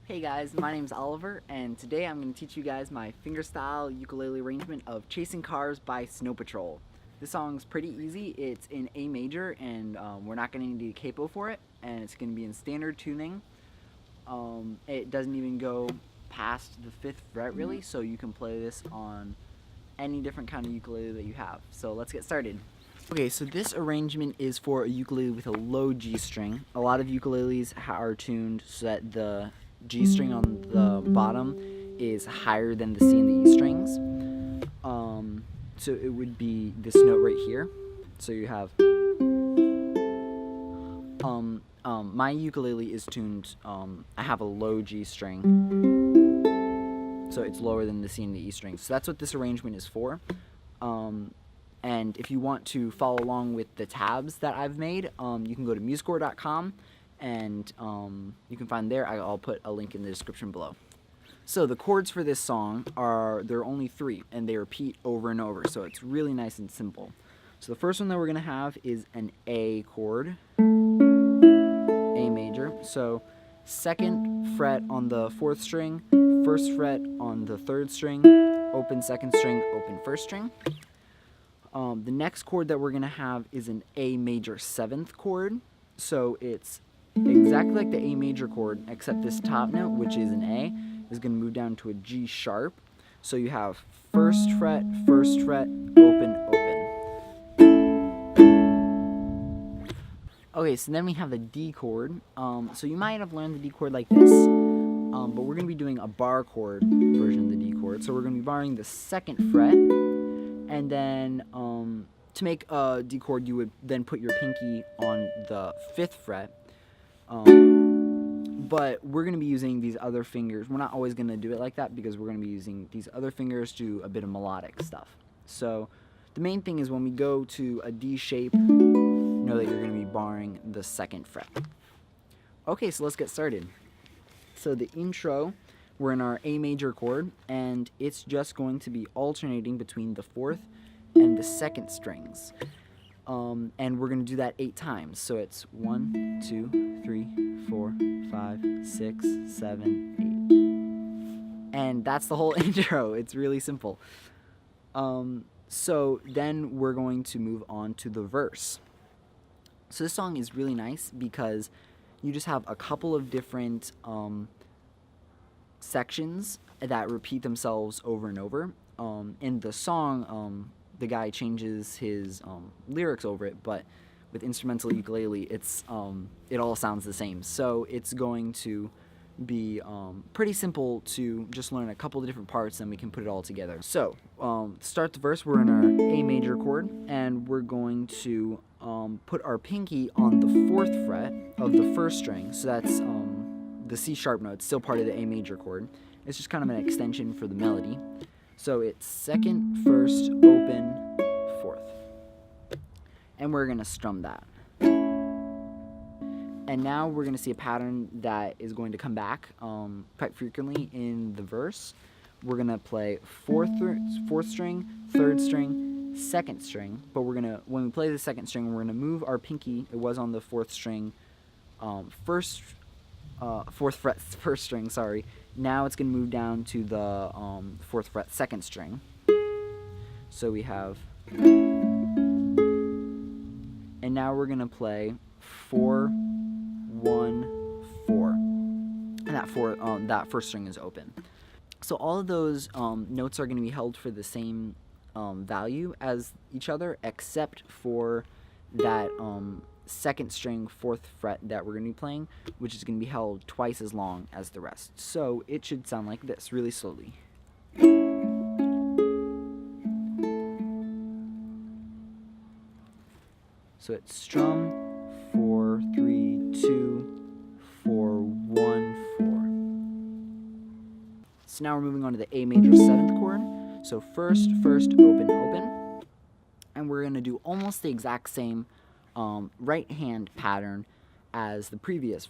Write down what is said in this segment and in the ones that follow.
Hey guys, my name's Oliver, and today I'm going to teach you guys my fingerstyle ukulele arrangement of Chasing Cars by Snow Patrol. This song's pretty easy. It's in A major, and we're not going to need a capo for it, and it's going to be in standard tuning. It doesn't even go past the 5th fret really, so you can play this on any different kind of ukulele that you have. So let's get started. Okay, so this arrangement is for a ukulele with a low G string. A lot of ukuleles are tuned so that the G string on the bottom is higher than the C and the E strings. So it would be this note right here. So you have my ukulele is tuned, I have a low G string, so it's lower than the C and the E strings. So that's what this arrangement is for. And if you want to follow along with the tabs that I've made, you can go to musiccore.com and you can find there. I'll put a link in the description below. So the chords for this song there are only 3, and they repeat over and over, so it's really nice and simple. So the first one that we're going to have is an A chord, A major. So 2nd fret on the 4th string, 1st fret on the 3rd string, open 2nd string, open 1st string. The next chord that we're going to have is an A major 7th chord. So it's exactly like the A major chord, except this top note, which is an A, is going to move down to a G sharp. So you have 1st fret, 1st fret, open, open. Okay, so then we have the D chord. So you might have learned the D chord like this, but we're going to be doing a bar chord version of the D chord. So we're going to be barring the 2nd fret, and then to make a D chord, you would then put your pinky on the 5th fret. But we're going to be using these other fingers. We're not always going to do it like that because we're going to be using these other fingers to do a bit of melodic stuff. So the main thing is when we go to a D shape, know that you're going to be barring the 2nd fret. Okay, so let's get started. So the intro, we're in our A major chord, and it's just going to be alternating between the 4th and the 2nd strings. And we're going to do that 8 times. So it's 1, 2, 3, 4, 5, 6, 7, 8. And that's the whole intro. It's really simple. So then we're going to move on to the verse. So this song is really nice because you just have a couple of different sections that repeat themselves over and over. In the song, the guy changes his lyrics over it, but with instrumental ukulele, it all sounds the same. So it's going to be pretty simple to just learn a couple of different parts, and we can put it all together. So to start the verse, we're in our A major chord, and we're going to put our pinky on the 4th fret of the 1st string. So that's the C sharp note. It's still part of the A major chord. It's just kind of an extension for the melody. So it's 2nd, 1st, open, 4th. And we're going to strum that. And now we're going to see a pattern that is going to come back quite frequently in the verse. We're going to play 4th string, 3rd string, 2nd string. But when we play the 2nd string, we're going to move our pinky. It was on the 4th string, 4th fret, 1st string, sorry. Now it's going to move down to the 4th fret, 2nd string. So we have, and now we're going to play 4, 1, 4, and that 1st string is open. So all of those notes are going to be held for the same value as each other, except for that 2nd string, 4th fret that we're going to be playing, which is going to be held twice as long as the rest. So it should sound like this, really slowly. So it's strum, 4, 3, 2, 4, 1, 4. So now we're moving on to the A major 7th chord. So 1st, 1st, open, open. And we're going to do almost the exact same right hand pattern as the previous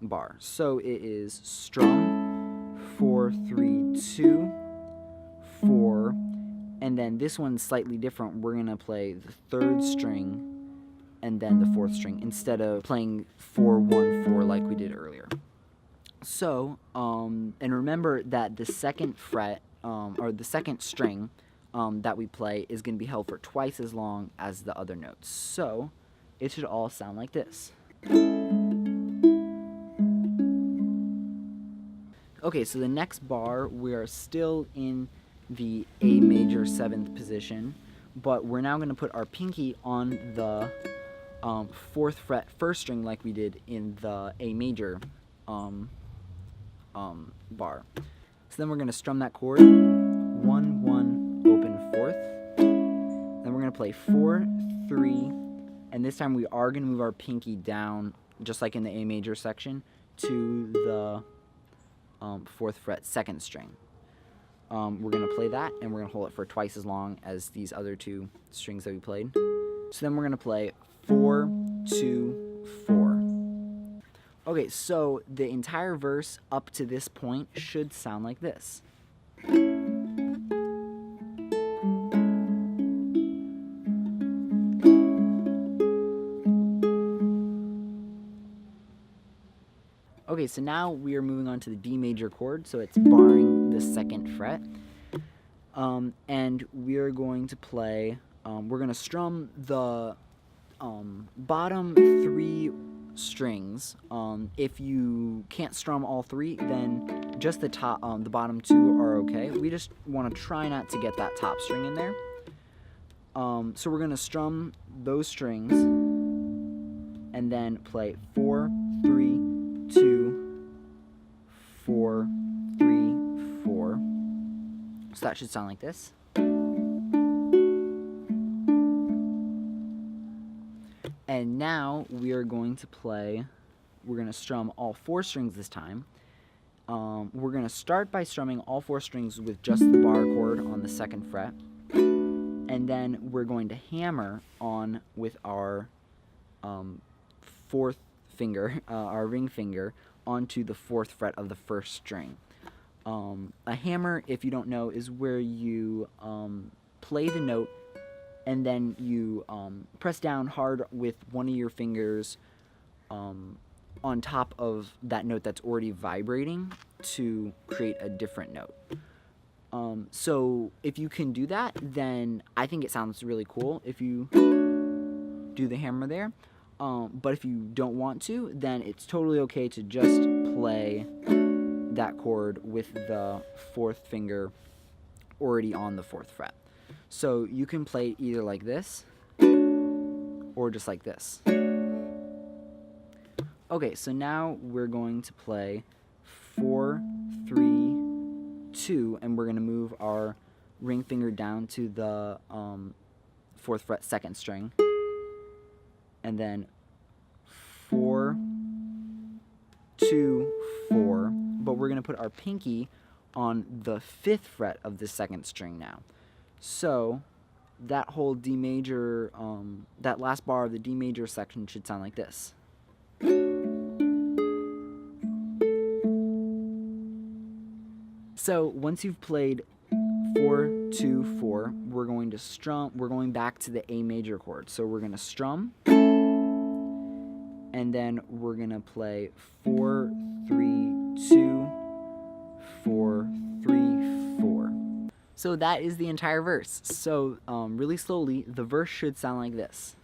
bar. So it is strum, 4, 3, 2, 4, and then this one's slightly different. We're going to play the 3rd string and then the 4th string instead of playing 4, 1, 4 like we did earlier. So, and remember that the second fret, or the second string that we play is going to be held for twice as long as the other notes. So, it should all sound like this. Okay, so the next bar, we are still in the A major 7th position, but we're now going to put our pinky on the 4th fret 1st string like we did in the A major bar. So then we're going to strum that chord, 1, 1, open 4th. Then we're going to play 4, 3, and this time we are going to move our pinky down, just like in the A major section, to the 4th fret 2nd string. We're going to play that, and we're going to hold it for twice as long as these other 2 strings that we played. So then we're going to play 4, 2, 4. Okay, so the entire verse up to this point should sound like this. Okay, so now we are moving on to the D major chord, so it's barring the 2nd fret. And we are going to play, we're going to strum the bottom 3 strings. If you can't strum all 3, then just the bottom 2 are okay. We just want to try not to get that top string in there. So we're going to strum those strings and then play 4, 3, 2, 4, 3, 4. So that should sound like this. And now we are going to play, we're going to strum all 4 strings this time. We're going to start by strumming all 4 strings with just the bar chord on the 2nd fret. And then we're going to hammer on with our 4th finger, our ring finger, onto the 4th fret of the 1st string. A hammer, if you don't know, is where you play the note and then you press down hard with one of your fingers on top of that note that's already vibrating to create a different note. So if you can do that, then I think it sounds really cool if you do the hammer there. But if you don't want to, then it's totally okay to just play that chord with the 4th finger already on the 4th fret. So you can play it either like this or just like this. Okay, so now we're going to play 4, 3, 2, and we're going to move our ring finger down to the 4th fret 2nd string. And then 4, 2, 4. But we're going to put our pinky on the 5th fret of the 2nd string now. So that whole D major, that last bar of the D major section should sound like this. So once you've played 4, 2, 4, we're going to strum, we're going back to the A major chord. So we're going to strum, and then we're going to play 4, 3, 2, 4, 3, 4. So that is the entire verse. So really slowly, the verse should sound like this.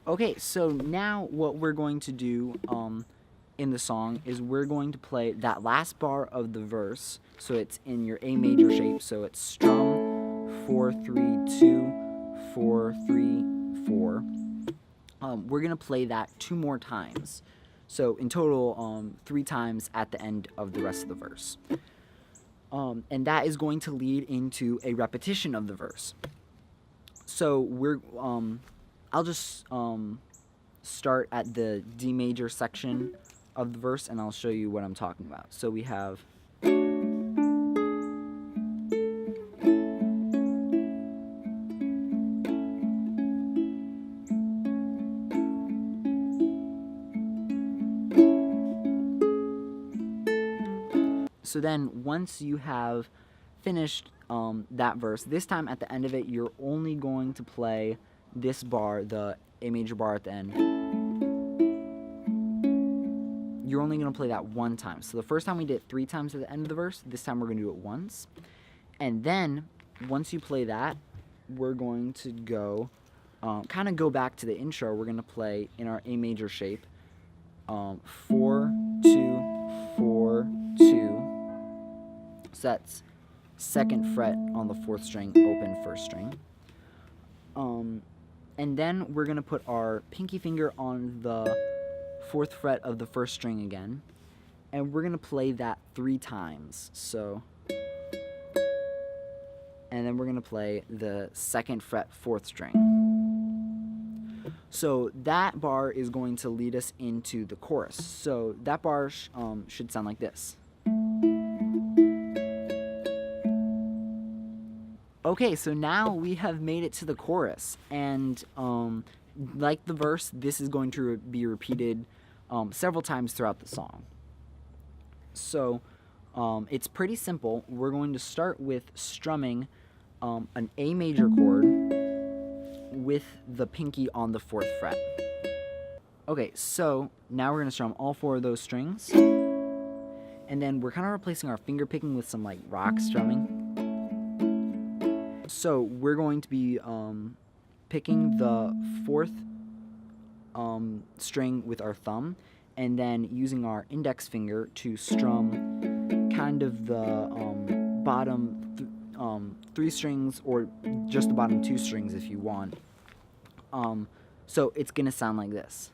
Okay, so now what we're going to do in the song is we're going to play that last bar of the verse, so it's in your A major shape, so it's strum 4, 3, 2, 4, 3, 4. We're going to play that 2 more times, so in total 3 times at the end of the rest of the verse. And that is going to lead into a repetition of the verse. So we're I'll just start at the D major section of the verse, and I'll show you what I'm talking about. So we have So then once you have finished that verse, this time at the end of it, you're only going to play this bar, the A major bar at the end. You're only going to play that one time. So the first time we did it 3 times at the end of the verse, this time we're going to do it once. And then once you play that, we're going to go kind of go back to the intro. We're going to play in our A major shape 4, 2, 4, 2. So that's 2nd fret on the 4th string, open 1st string. And then we're going to put our pinky finger on the 4th fret of the 1st string again, and we're going to play that 3 times. So, and then we're going to play the 2nd fret 4th string. So that bar is going to lead us into the chorus. So that bar should sound like this. Okay, so now we have made it to the chorus, and like the verse, this is going to be repeated several times throughout the song. So it's pretty simple. We're going to start with strumming an A major chord with the pinky on the 4th fret. Okay, so now we're going to strum all 4 of those strings, and then we're kind of replacing our finger picking with some like rock strumming. So we're going to be picking the 4th string with our thumb, and then using our index finger to strum kind of the bottom 3 strings, or just the bottom 2 strings if you want. So it's going to sound like this.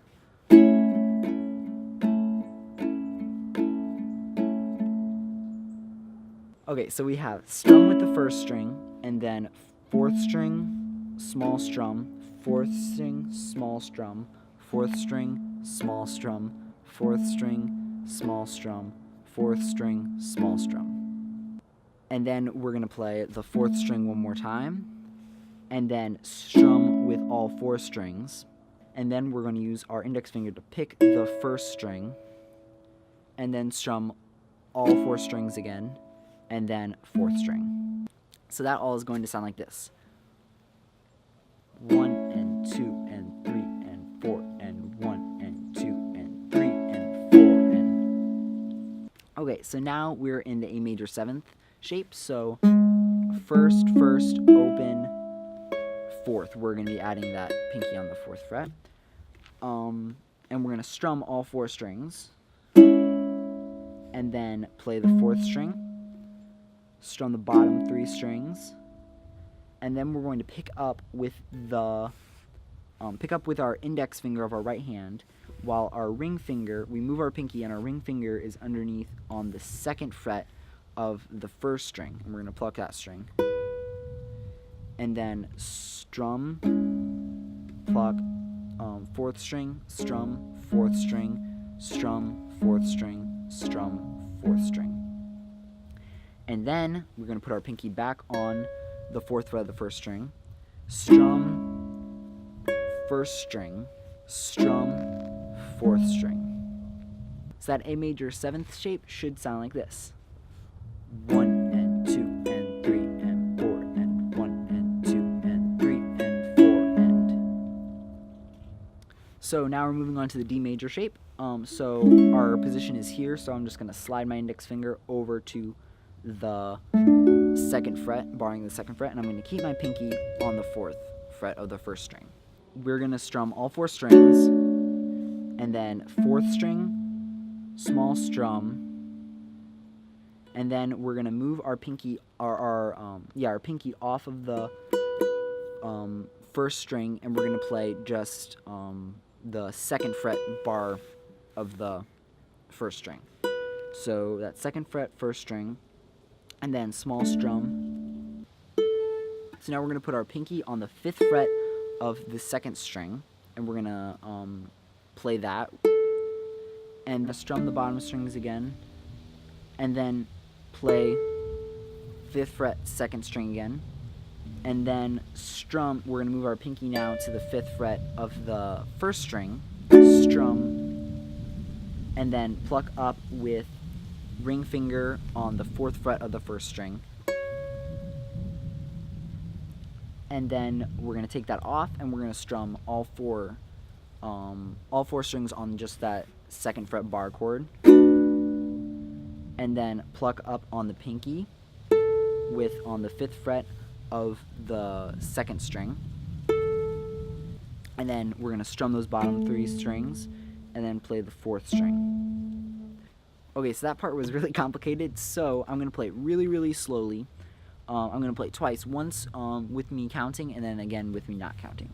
Okay, so we have strum with the 1st string, and then 4th string, small strum, 4th string, small strum, 4th string, small strum, 4th string, small strum, 4th string, small strum. And then we're going to play the 4th string one more time, and then strum with all 4 strings. And then we're going to use our index finger to pick the 1st string, and then strum all 4 strings again, and then 4th string. So that all is going to sound like this. 1 and 2 and 3 and 4 and 1 and 2 and 3 and 4 and... Okay, so now we're in the A major 7th shape. So 1st, open, 4th. We're going to be adding that pinky on the 4th fret. And we're going to strum all 4 strings, and then play the 4th string, strum the bottom 3 strings, and then we're going to pick up with our index finger of our right hand, while our ring finger, we move our pinky and our ring finger is underneath on the 2nd fret of the 1st string, and we're going to pluck that string, and then strum, pluck, 4th string, strum, 4th string, strum, 4th string, strum, 4th string. And then we're going to put our pinky back on the 4th fret of the 1st string, strum 1st string, strum 4th string. So that A major 7th shape should sound like this. 1 and 2 and 3 and 4 and 1 and 2 and 3 and 4 and... So now we're moving on to the D major shape. So our position is here, so I'm just going to slide my index finger over to the 2nd fret, barring the 2nd fret, and I'm going to keep my pinky on the 4th fret of the 1st string. We're going to strum all 4 strings, and then 4th string, small strum, and then we're going to move our pinky, our pinky off of the 1st string, and we're going to play just the 2nd fret bar of the 1st string. So that 2nd fret, 1st string, and then small strum. So now we're going to put our pinky on the 5th fret of the 2nd string, and we're going to play that, and strum the bottom strings again, and then play 5th fret 2nd string again, and then strum. We're going to move our pinky now to the 5th fret of the 1st string, strum, and then pluck up with ring finger on the 4th fret of the 1st string. And then we're going to take that off, and we're going to strum all four strings on just that 2nd fret bar chord. And then pluck up on the pinky on the 5th fret of the 2nd string. And then we're going to strum those bottom 3 strings and then play the 4th string. Okay, so that part was really complicated, so I'm going to play it really, really slowly. I'm going to play it twice, once with me counting and then again with me not counting.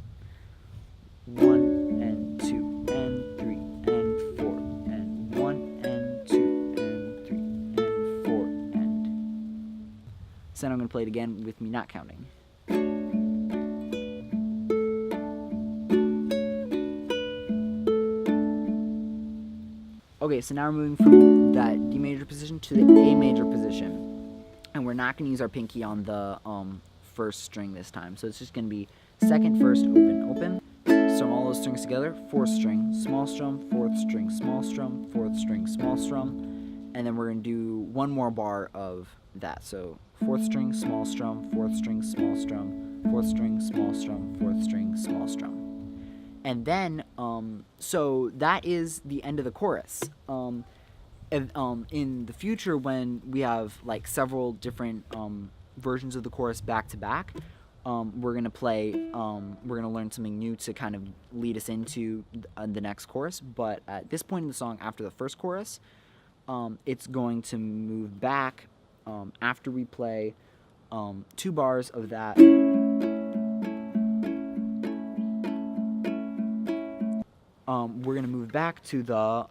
1 and 2 and 3 and 4 and 1 and 2 and 3 and 4 and... So then I'm going to play it again with me not counting. Okay, so now we're moving from that D major position to the A major position. And we're not going to use our pinky on the 1st string this time. So it's just going to be 2nd, 1st, open, open. Strum all those strings together. 4th string, small strum, 4th string, small strum, 4th string, small strum. And then we're going to do one more bar of that. So 4th string, small strum, 4th string, small strum, 4th string, small strum, 4th string, small strum. And then, so that is the end of the chorus. In the future, when we have like several different versions of the chorus back to back, we're gonna learn something new to kind of lead us into the next chorus. But at this point in the song, after the 1st chorus, it's going to move back after we play 2 bars of that. We're going to move back to the,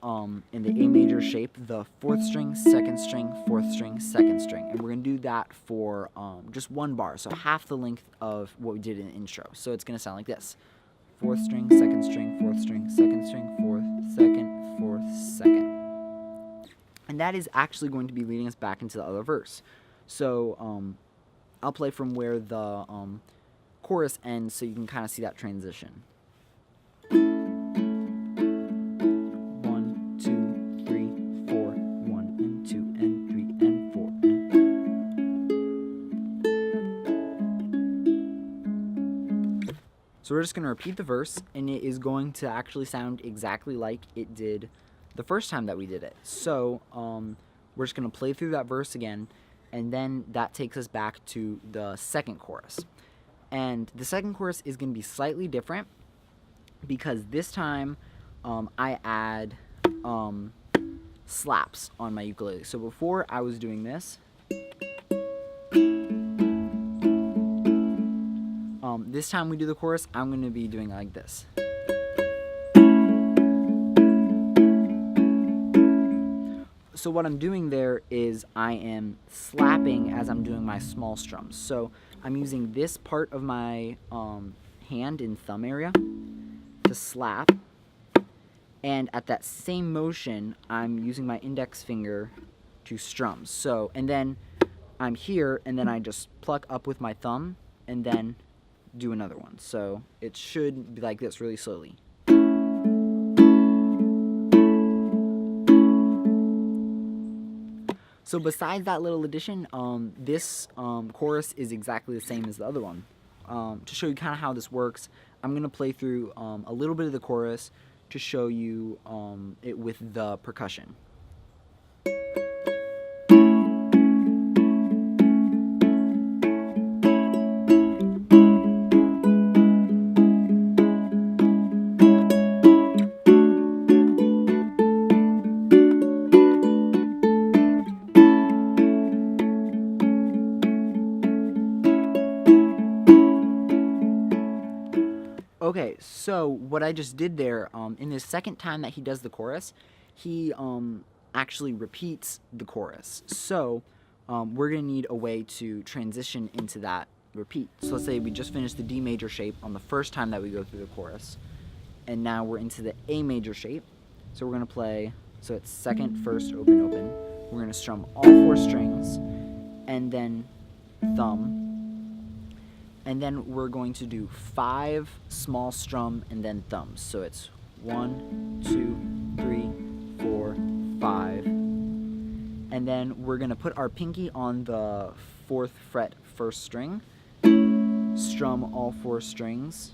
in the A major shape, the 4th string, 2nd string, 4th string, 2nd string. And we're going to do that for just 1 bar, so half the length of what we did in the intro. So it's going to sound like this. 4th string, 2nd string, 4th string, 2nd string, 4th, 2nd, 4th, 2nd. And that is actually going to be leading us back into the other verse. So I'll play from where the chorus ends so you can kind of see that transition. 1, 2, 3, 4, 1 and 2 and 3 and 4 and... So we're just going to repeat the verse, and it is going to actually sound exactly like it did the first time that we did it. So we're just going to play through that verse again, and then that takes us back to the 2nd chorus. And the 2nd chorus is going to be slightly different because this time I add slaps on my ukulele. So before I was doing this. This time we do the chorus, I'm going to be doing it like this. So what I'm doing there is I am slapping as I'm doing my small strums. So I'm using this part of my hand in thumb area to slap. And at that same motion, I'm using my index finger to strum. So, and then I'm here, and then I just pluck up with my thumb, and then do another one. So it should be like this really slowly. So besides that little addition, this chorus is exactly the same as the other one. To show you kind of how this works, I'm going to play through a little bit of the chorus to show you it with the percussion. Okay, so what I just did there, in the 2nd time that he does the chorus, he actually repeats the chorus. So we're going to need a way to transition into that repeat. So let's say we just finished the D major shape on the 1st time that we go through the chorus, and now we're into the A major shape. So we're going to play, so it's 2nd, 1st, open, open. We're going to strum all 4 strings, and then thumb. And then we're going to do 5 small strum and then thumbs. So it's 1, 2, 3, 4, 5. And and then we're going to put our pinky on the 4th fret 1st string, strum all 4 strings,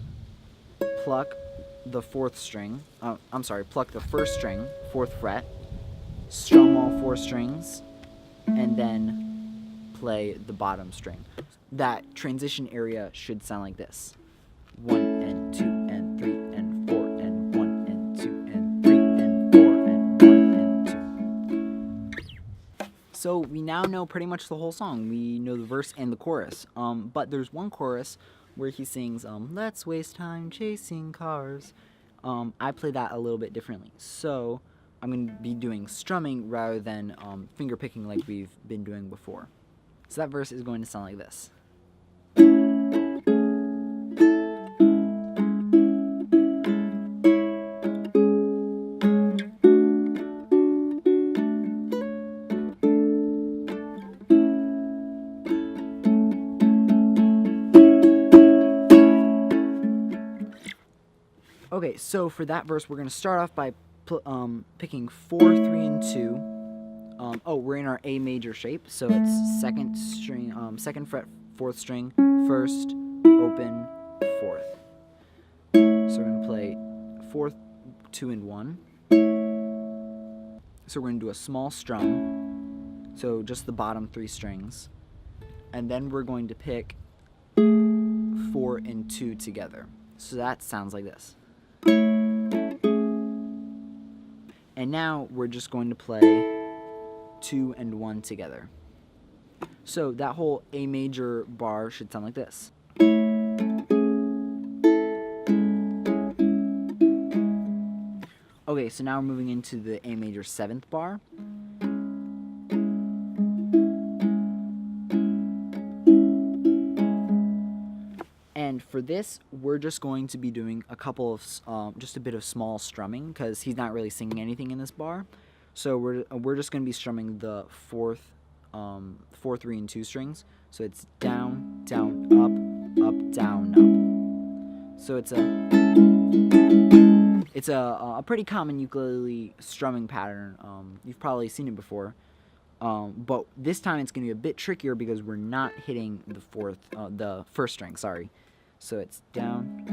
pluck the 4th string, pluck the 1st string, 4th fret, strum all 4 strings, and then play the bottom string. That transition area should sound like this. 1 and 2 and 3 and 4 and 1 and 2 and 3 and 4 and 1 and 2. So we now know pretty much the whole song. We know the verse and the chorus. But there's one chorus where he sings, let's waste time chasing cars. I play that a little bit differently. So I'm going to be doing strumming rather than finger picking like we've been doing before. So that verse is going to sound like this. Okay, so for that verse, we're going to start off by picking 4, 3, and 2. We're in our A major shape, so it's 2nd string, 2nd fret, 4th string, 1st, open, 4th. So we're going to play 4, 2, and 1. So we're going to do a small strum, so just the bottom 3 strings. And then we're going to pick 4 and 2 together. So that sounds like this. And now we're just going to play 2 and 1 together. So that whole A major bar should sound like this. Okay, so now we're moving into the A major 7th bar. And for this, we're just going to be doing a couple of, just a bit of small strumming, because he's not really singing anything in this bar. So we're just going to be strumming the 4, 3, and 2 strings. So it's down, down, up, down, up. So it's a pretty common ukulele strumming pattern. You've probably seen it before. But this time it's going to be a bit trickier because we're not hitting the 1st string, sorry. So it's down.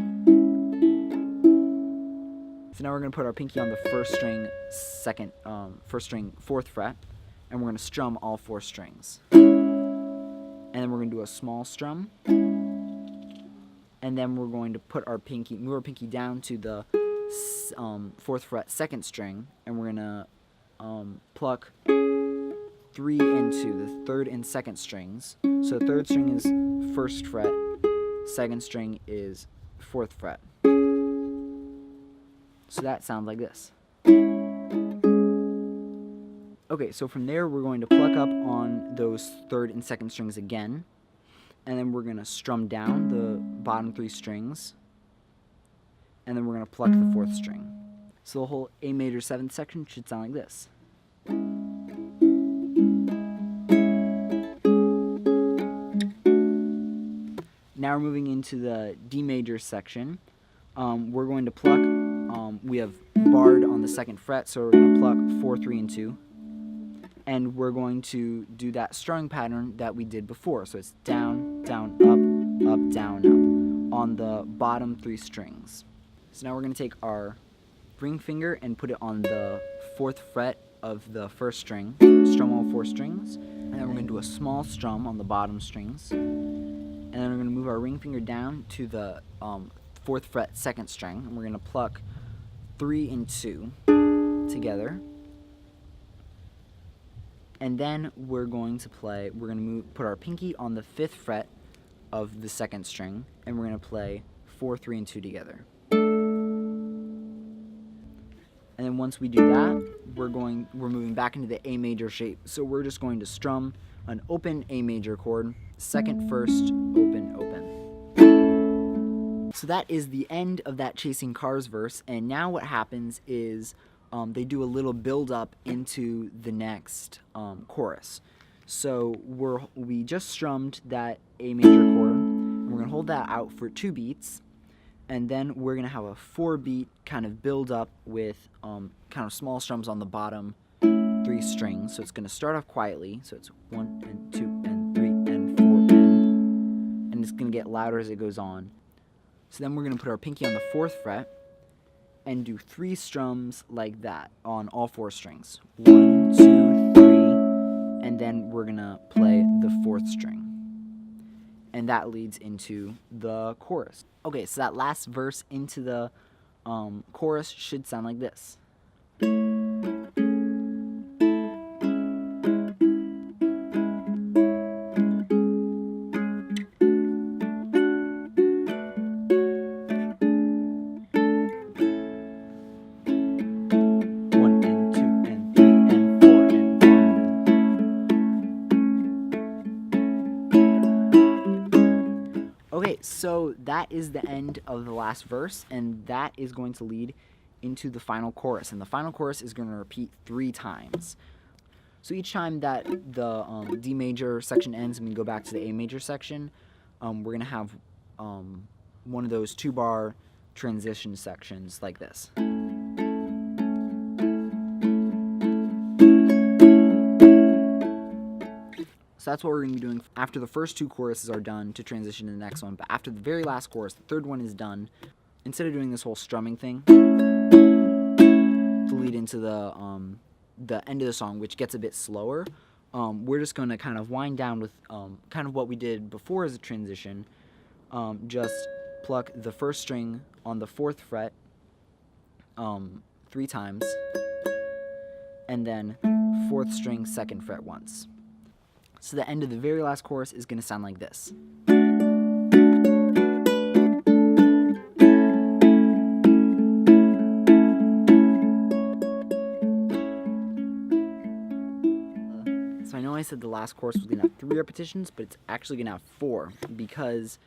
So now we're going to put our pinky on the 1st string, 1st string, 4th fret, and we're going to strum all 4 strings. And then we're going to do a small strum. And then we're going to put our pinky, move our pinky down to the 4th fret, 2nd string, and we're going to pluck 3 and 2, the 3rd and 2nd strings. So 3rd string is 1st fret, 2nd string is 4th fret. So that sounds like this. Okay, so from there we're going to pluck up on those 3rd and 2nd strings again, and then we're going to strum down the bottom 3 strings, and then we're going to pluck the 4th string. So the whole A major 7th section should sound like this. Now we're moving into the D major section. We're going to pluck, we have barred on the 2nd fret, so we're going to pluck 4, 3, and 2. And we're going to do that strumming pattern that we did before. So it's down, down, up, down, up on the bottom 3 strings. So now we're going to take our ring finger and put it on the 4th fret of the 1st string, strum all 4 strings, and then we're going to do a small strum on the bottom strings, and then we're going to move our ring finger down to the 4th fret 2nd string, and we're going to pluck 3 and 2 together, and then we're going to put our pinky on the 5th fret of the 2nd string, and we're going to play 4, 3, and 2 together. And then once we do that, we're moving back into the A major shape. So we're just going to strum an open A major chord, 2nd, 1st, open, open. So that is the end of that Chasing Cars verse, and now what happens is they do a little build up into the next chorus. So we just strummed that A major chord, and we're going to hold that out for 2 beats. And then we're going to have a 4-beat kind of build up with kind of small strums on the bottom 3 3 strings. So it's going to start off quietly. So it's 1 and 2 and 3 and 4 and it's going to get louder as it goes on. So then we're going to put our pinky on the 4th fret and do 3 strums like that on all 4 strings. 1, 2, 3, and then we're going to play the 4th string. And that leads into the chorus. Okay, so that last verse into the chorus should sound like this. Okay, so that is the end of the last verse, and that is going to lead into the final chorus. And the final chorus is going to repeat 3 times. So each time that the D major section ends and we go back to the A major section, we're going to have one of those 2-bar transition sections like this. So that's what we're going to be doing after the first 2 choruses are done to transition to the next one. But after the very last chorus, the 3rd one is done, instead of doing this whole strumming thing to lead into the end of the song, which gets a bit slower, we're just going to kind of wind down with kind of what we did before as a transition. Just pluck the 1st string on the 4th fret 3 times, and then 4th string 2nd fret once. So the end of the very last chorus is going to sound like this. So I know I said the last chorus was going to have 3 repetitions, but it's actually going to have 4 because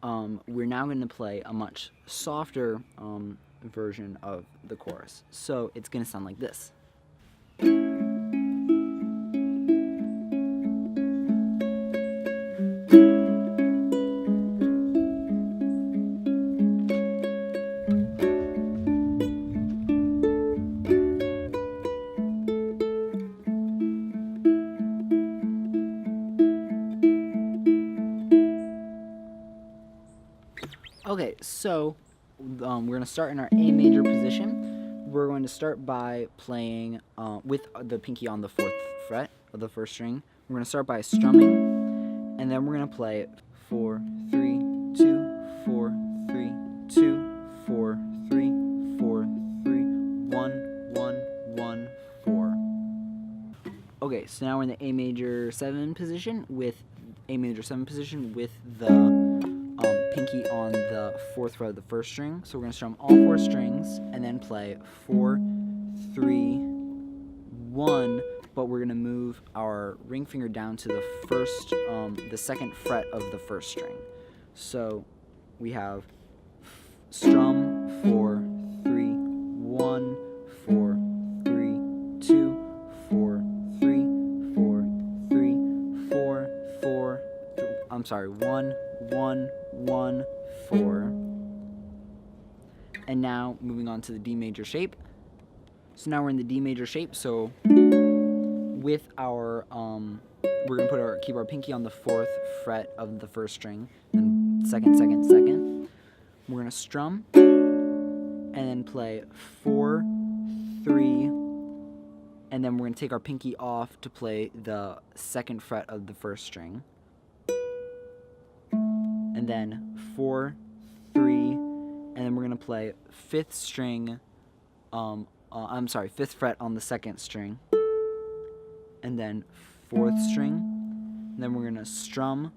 we're now going to play a much softer version of the chorus. So it's going to sound like this. Okay, so we're going to start in our A major position. We're going to start by playing with the pinky on the 4th fret of the 1st string. We're going to start by strumming, and then we're going to play 4, 3, 2, 4, 3, 2, 4, 3, 4, 3, 1, 1, 1, 4. Okay, so now we're in the A major 7 position with the pinky on the 4th fret of the 1st string. So we're going to strum all 4 strings and then play 4, 3, 1, but we're going to move our ring finger down to the 2nd fret of the 1st string. So we have strum 4, 3, 1, 4, 3, 2, 4, 3, 4, 3, 4, 4, I'm sorry, 1, 1, 1, 4. And now moving on to the D major shape. So now we're in the D major shape. So with our we're gonna keep our pinky on the 4th fret of the 1st string, then 2nd, 2nd, 2nd. We're gonna strum and then play 4, 3, and then we're gonna take our pinky off to play the 2nd fret of the 1st string. And then 4, 3, and then we're going to play 5th string, 5th fret on the 2nd string, and then 4th string, and then we're going to strum,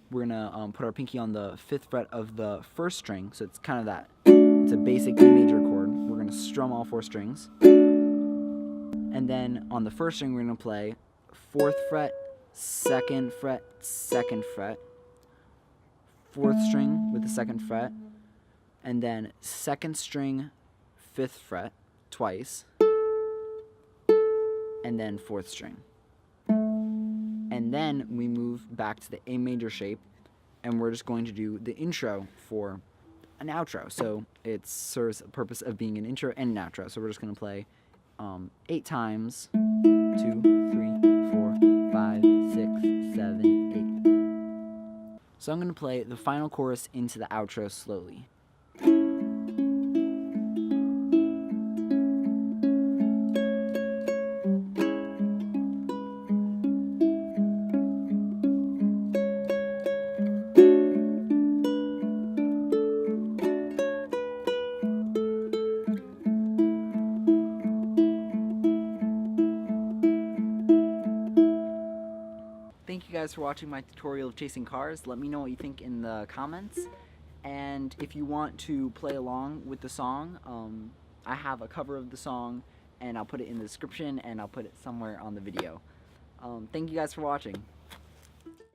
we're going to put our pinky on the 5th fret of the 1st string, so it's kind of that, it's a basic D major chord, we're going to strum all 4 strings, and then on the 1st string we're going to play 4th fret, 2nd fret, 2nd fret, 4th string with the 2nd fret, and then 2nd string, 5th fret twice, and then 4th string. And then we move back to the A major shape, and we're just going to do the intro for an outro. So it serves the purpose of being an intro and an outro. So we're just going to play 8 times 2, 3, 4, 5, 6, 7, 8. So I'm going to play the final chorus into the outro slowly. Thank you guys for watching my tutorial of chasing cars. Let me know what you think in the comments. And if you want to play along with the song, I have a cover of the song, and I'll put it in the description, and I'll put it somewhere on the video. Thank you guys for watching.